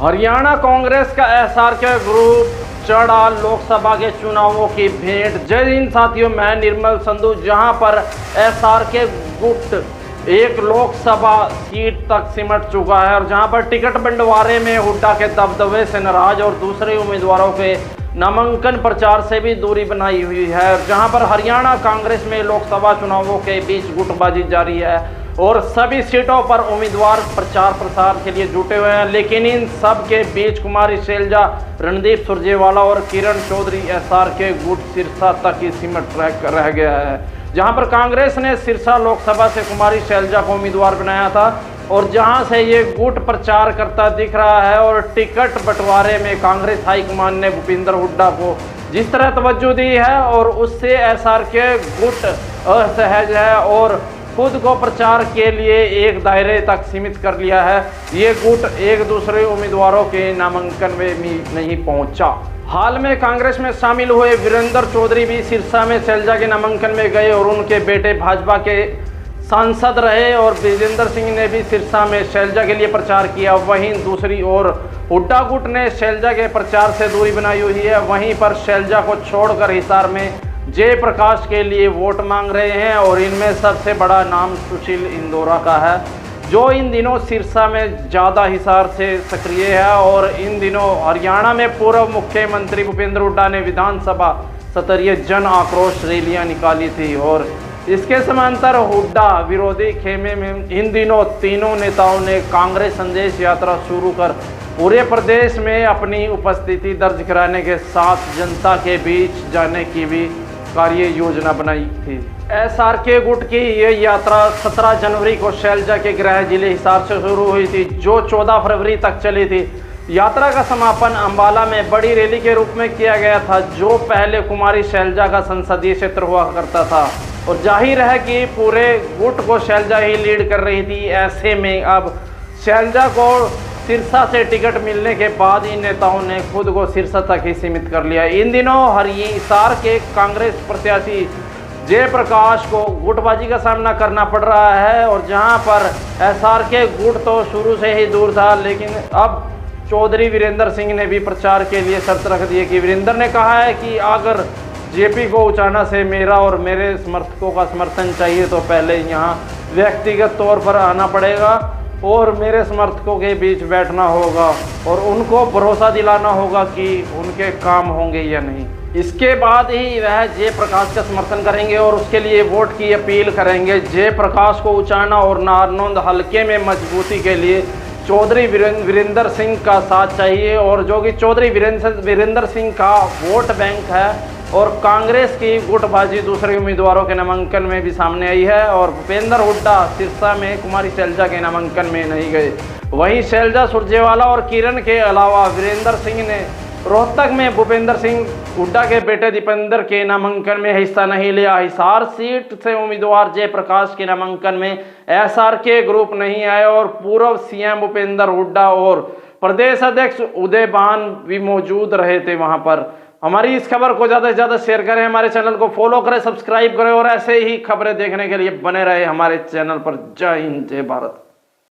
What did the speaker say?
हरियाणा कांग्रेस का SRK group चढ़ा लोकसभा के चुनावों की भेंट। जय हिंद साथियों, मैं निर्मल संधू। जहां पर एसआरके गुट एक लोकसभा सीट तक सिमट चुका है और जहां पर टिकट बंटवारे में हुड्डा के दबदबे से नाराज और दूसरे उम्मीदवारों के नामांकन प्रचार से भी दूरी बनाई हुई है। जहां पर हरियाणा कांग्रेस में लोकसभा चुनावों के बीच गुटबाजी जारी है और सभी सीटों पर उम्मीदवार प्रचार प्रसार के लिए जुटे हुए हैं। लेकिन इन सब के बीच कुमारी शैलजा, रणदीप सुरजेवाला और किरण चौधरी एसआरके गुट सिरसा तक ही सिमट रह गया है। जहां पर कांग्रेस ने सिरसा लोकसभा से कुमारी शैलजा को उम्मीदवार बनाया था और जहां से ये गुट प्रचार करता दिख रहा है। और टिकट बंटवारे में कांग्रेस हाईकमान ने भूपेंद्र हुड्डा को जिस तरह तवज्जो दी है और उससे एसआरके गुट असहज है और खुद को प्रचार के लिए एक दायरे तक सीमित कर लिया है। ये गुट एक दूसरे उम्मीदवारों के नामांकन में भी नहीं पहुंचा। हाल में कांग्रेस में शामिल हुए वीरेंद्र चौधरी भी सिरसा में शैलजा के नामांकन में गए और उनके बेटे भाजपा के सांसद रहे और विजेंद्र सिंह ने भी सिरसा में शैलजा के लिए प्रचार किया। वहीं दूसरी ओर हुड्डा गुट ने शैलजा के प्रचार से दूरी बनाई हुई है। वहीं पर शैलजा को छोड़कर हिसार में जयप्रकाश के लिए वोट मांग रहे हैं और इनमें सबसे बड़ा नाम सुशील इंदौरा का है, जो इन दिनों सिरसा में ज़्यादा हिसार से सक्रिय है। और इन दिनों हरियाणा में पूर्व मुख्यमंत्री भूपेंद्र हुड्डा ने विधानसभा स्तरीय जन आक्रोश रैलियां निकाली थी और इसके समांतर हुड्डा विरोधी खेमे में इन दिनों तीनों नेताओं ने कांग्रेस संदेश यात्रा शुरू कर पूरे प्रदेश में अपनी उपस्थिति दर्ज कराने के साथ जनता के बीच जाने की भी कार्य योजना बनाई थी। एसआरके गुट की ये यात्रा 17 जनवरी को शैलजा के गृह जिले हिसार से शुरू हुई थी, जो 14 फरवरी तक चली थी। यात्रा का समापन अंबाला में बड़ी रैली के रूप में किया गया था, जो पहले कुमारी शैलजा का संसदीय क्षेत्र हुआ करता था और जाहिर है कि पूरे गुट को शैलजा ही लीड कर रही थी। ऐसे में अब शैलजा को सिरसा से टिकट मिलने के बाद इन नेताओं ने खुद को सिरसा तक ही सीमित कर लिया। इन दिनों हिसार के कांग्रेस प्रत्याशी जयप्रकाश को गुटबाजी का सामना करना पड़ रहा है और जहां पर एसआरके गुट तो शुरू से ही दूर था, लेकिन अब चौधरी वीरेंद्र सिंह ने भी प्रचार के लिए शर्त रख दी है कि वीरेंद्र ने कहा है कि अगर जेपी को उचाना से मेरा और मेरे समर्थकों का समर्थन चाहिए तो पहले यहाँ व्यक्तिगत तौर पर आना पड़ेगा और मेरे समर्थकों के बीच बैठना होगा और उनको भरोसा दिलाना होगा कि उनके काम होंगे या नहीं। इसके बाद ही वह जयप्रकाश का समर्थन करेंगे और उसके लिए वोट की अपील करेंगे। जयप्रकाश को उचाना और नारनौंद हलके में मजबूती के लिए चौधरी वीरेंद्र सिंह का साथ चाहिए और जो कि चौधरी वीरेंद्र सिंह का वोट बैंक है। और कांग्रेस की गुटबाजी दूसरे उम्मीदवारों के नामांकन में भी सामने आई है और भूपेंद्र हुड्डा सिरसा में कुमारी शैलजा के नामांकन में नहीं गए। वहीं शैलजा, सुरजेवाला और किरण के अलावा वीरेंद्र सिंह ने रोहतक में भूपेंद्र सिंह हुड्डा के बेटे दीपेंद्र के नामांकन में हिस्सा नहीं लिया। हिसार सीट से उम्मीदवार जयप्रकाश के नामांकन में एसआरके ग्रुप नहीं आए और पूर्व सीएम भूपेंद्र हुड्डा और प्रदेश अध्यक्ष उदय भान भी मौजूद रहे थे वहां पर। हमारी इस खबर को ज़्यादा से ज़्यादा शेयर करें, हमारे चैनल को फॉलो करें, सब्सक्राइब करें और ऐसे ही खबरें देखने के लिए बने रहे हमारे चैनल पर। जय हिंद, जय भारत।